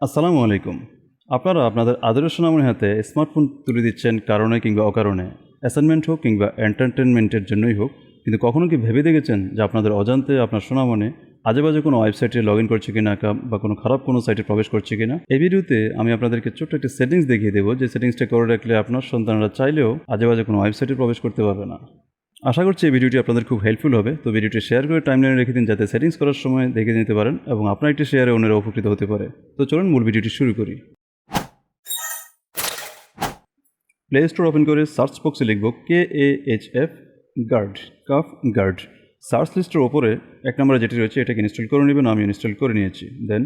আসসালামু আলাইকুম। আপনারা আপনাদের আদরের সোনামণির হাতে স্মার্টফোন তুলে দিচ্ছেন কারণে কিংবা অকারণে, অ্যাসাইনমেন্ট হোক কিংবা এন্টারটেনমেন্টের জন্যই হোক। কিন্তু কখনো কি ভেবে দেখেছেন যে আপনাদের অজান্তে আপনার সোনামণি আজেবাজে কোনো ওয়েবসাইটে লগ ইন করছে কিনা বা কোনো খারাপ কোনো সাইটে প্রবেশ করছে কিনা? এই ভিডিওতে আমি আপনাদেরকে ছোট্ট একটা সেটিংস দেখিয়ে দেবো, যে সেটিংসটা করে রাখলে আপনার সন্তানরা চাইলেও আজেবাজে কোনো ওয়েবসাইটে প্রবেশ করতে পারবে না। আশা করছি এই ভিডিওটি আপনাদের খুব হেল্পফুল হবে। তো ভিডিওটি শেয়ার করে টাইমলাইনে রেখে দিন, যাতে সেটিংস করার সময় দেখে নিতে পারেন এবং আপনার একটি শেয়ারে অন্যরা উপকৃত হতে পারে। তো চলুন মূল ভিডিওটি শুরু করি। প্লে স্টোর ওপেন করে সার্চ বক্সে লিখব KAHF guard, Kahf guard. Search লিস্টের ওপরে 1 নম্বরে যেটি রয়েছে এটাকে ইনস্টল করে নেবেন। আমি ইনস্টল করে নিয়েছি। Then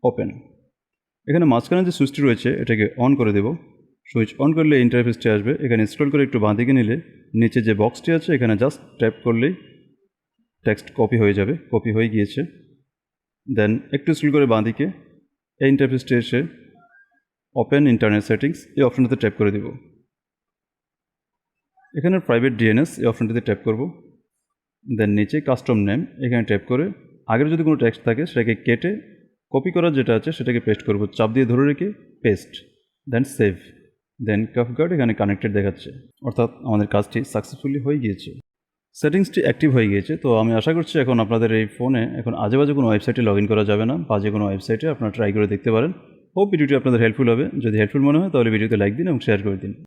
open. এখানে মাঝখানে যে সুইচটি রয়েছে এটাকে অন করে দেব। সুইচ অন করলে ইন্টারফেসটি আসবে। এখানে স্ক্রল করে একটু বাঁ দিকে নিলে নিচে যে বক্সটি আছে এখানে জাস্ট ট্যাপ করলেই টেক্সট কপি হয়ে যাবে। কপি হয়ে গিয়েছে। দেন একটু স্ক্রল করে বাঁ দিকে এই ইন্টারফেসটি এসে ওপেন ইন্টারনেট সেটিংস এই অপশনটাতে ট্যাপ করে দেব। এখানে প্রাইভেট DNS এই অপশনটিতে ট্যাপ করব। দেন নিচে কাস্টম নেম এখানে ট্যাপ করে আগের যদি কোনো টেক্সট থাকে সেটাকে কেটে কপি করার যেটা আছে সেটাকে পেস্ট করব। চাপ দিয়ে ধরে রেখে পেস্ট, দেন সেভ। দেন কাফগার্ড এখানে কানেক্টেড দেখাচ্ছে, অর্থাৎ আমাদের কাজটি সাকসেসফুলি হয়ে গিয়েছে। সেটিংসটি অ্যাক্টিভ হয়ে গিয়েছে। তো আমি আশা করছি এখন আপনাদের এই ফোনে এখন আজেবাজে কোনো ওয়েবসাইটে লগ ইন করা যাবে না। বাজে কোনো ওয়েবসাইটে আপনারা ট্রাই করে দেখতে পারেন। হোপ ভিডিওটি আপনাদের হেল্পফুল হবে। যদি হেল্পফুল মনে হয় তাহলে ভিডিওতে লাইক দিন এবং শেয়ার করে দিন।